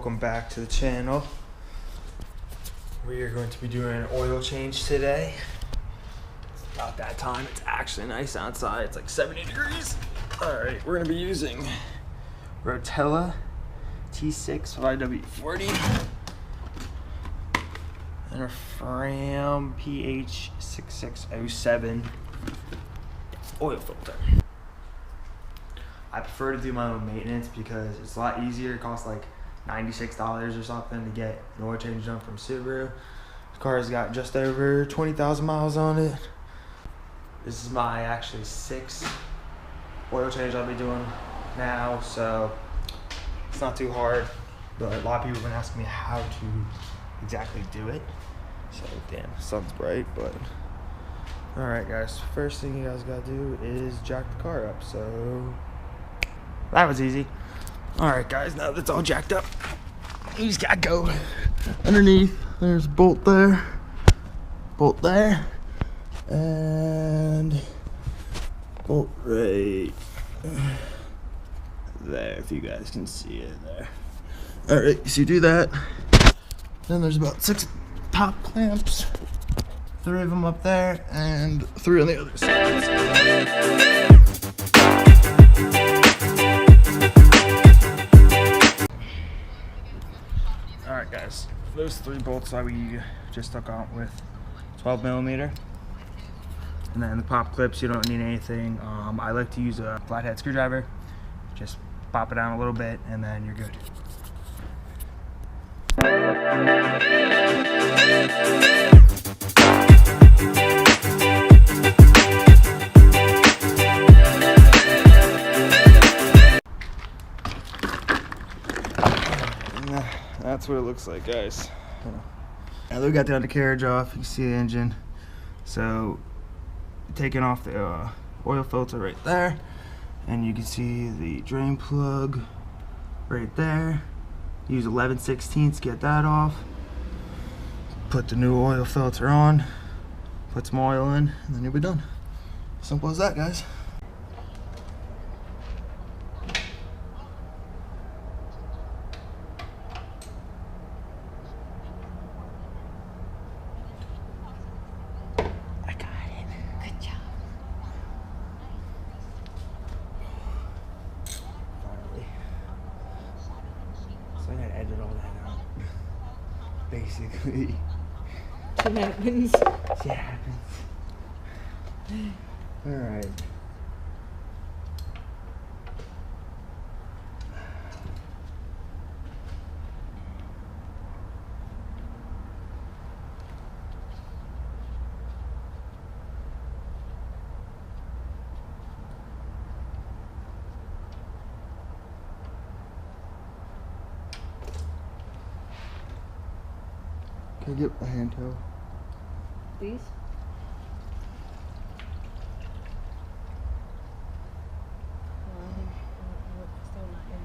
welcome back to the channel. We are going to be doing an oil change today. It's about that time. It's actually nice outside. It's like 70 degrees. Alright, we're going to be using Rotella T6 YW40 and a Fram PH6607 oil filter. I prefer to do my own maintenance because it's a lot easier. It costs like $96 or something to get an oil change done from Subaru. The car's got just over 20,000 miles on it. This is my actually 6th oil change I'll be doing now, so it's not too hard. But a lot of people have been asking me how to exactly do it. So damn, the sun's bright, but alright guys, first thing you guys gotta do is jack the car up. So that was easy. Alright guys, now that's all jacked up, you just gotta go underneath. There's a bolt there, and bolt right there, if you guys can see it there. Alright, so you do that. Then there's about 6 top clamps, 3 of them up there, and 3 on the other side. Alright guys, those 3 bolts that we just took out with 12mm. And then the pop clips, you don't need anything. I like to use a flathead screwdriver. Just pop it down a little bit and then you're good. That's what it looks like, guys. Now we got the undercarriage off. You can see the engine. So taking off the oil filter right there, and you can see the drain plug right there. Use 11/16 to get that off. Put the new oil filter on. Put some oil in, and then you'll be done. Simple as that, guys. I gotta edit all that out. Basically. Shit happens. Shit happens. Alright. Can I get a hand towel? Please? Still not in.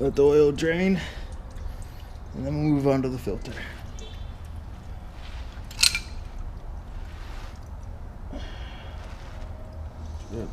Let the oil drain, and then we'll move on to the filter. Yep.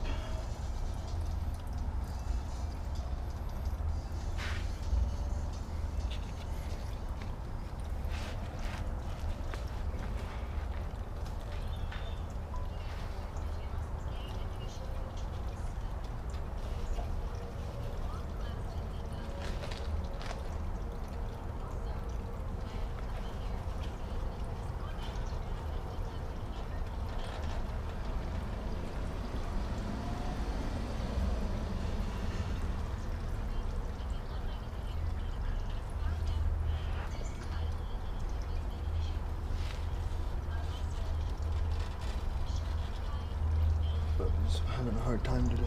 I'm just having a hard time today.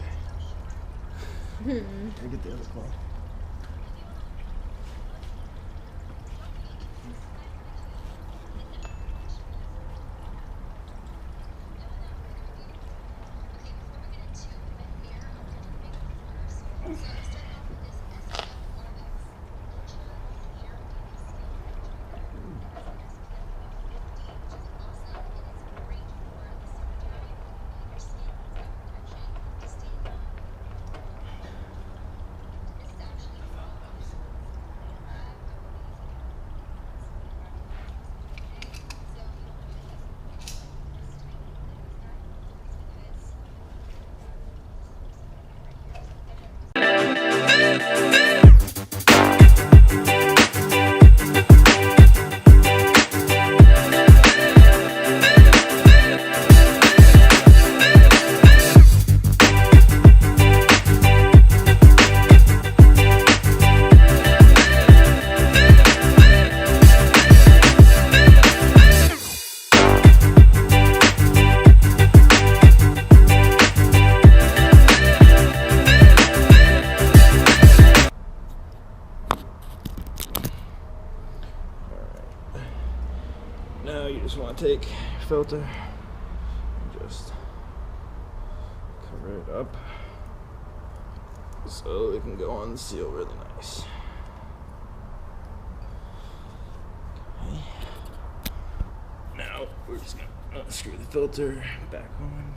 I get the other claw. just want to take filter and just cover it up so it can go on the seal really nice. Okay. Now we're just gonna unscrew the filter back on.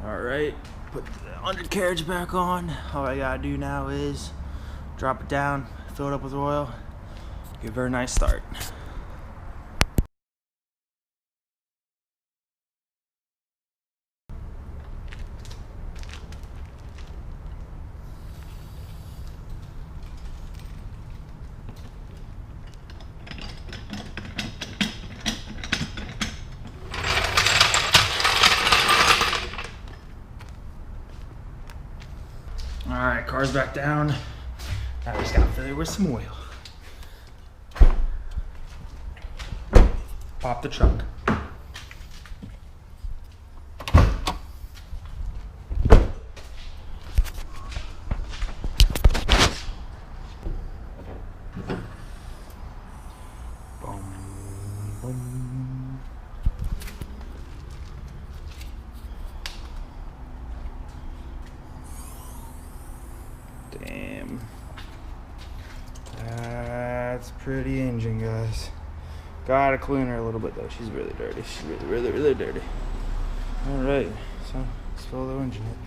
Alright, put the undercarriage back on. All I gotta do now is drop it down, fill it up with oil, give her a nice start. Alright, car's back down. Now we just gotta fill it with some oil. Pop the trunk. Boom, boom. Damn. That's a pretty engine, guys. Gotta clean her a little bit though. She's really dirty. She's really dirty. Alright, so let's fill the engine up.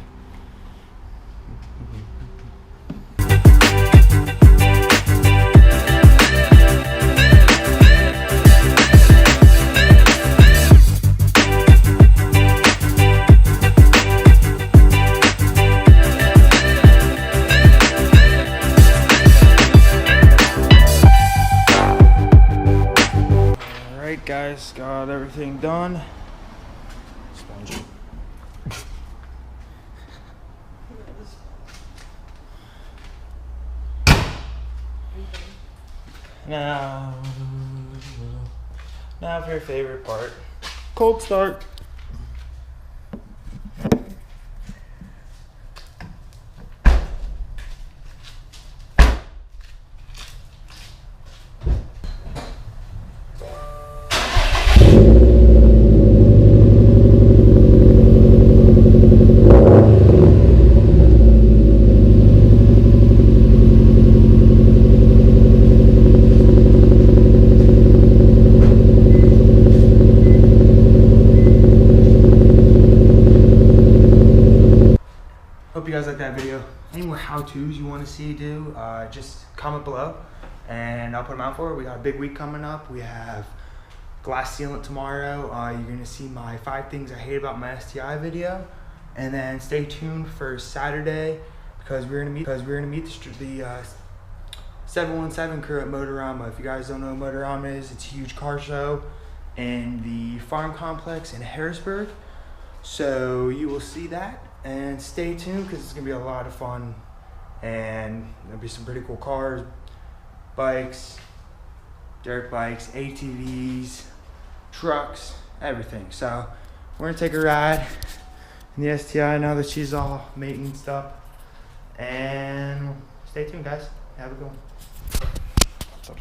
Guys, got everything done. Sponge it. Now for your favorite part. Cold start. Hope you guys like that video. Any more how-tos you want to see just comment below and I'll put them out for it. We got a big week coming up. We have glass sealant tomorrow. You're going to see my 5 things I hate about my STI video. And then stay tuned for Saturday because we're going to meet the 717 crew at Motorama. If you guys don't know what Motorama is, it's a huge car show in the farm complex in Harrisburg. So you will see that. And stay tuned because it's going to be a lot of fun and there'll be some pretty cool cars, bikes, dirt bikes, ATVs, trucks, everything. So we're going to take a ride in the STI now that she's all maintenance up. And stay tuned, guys. Have a good one.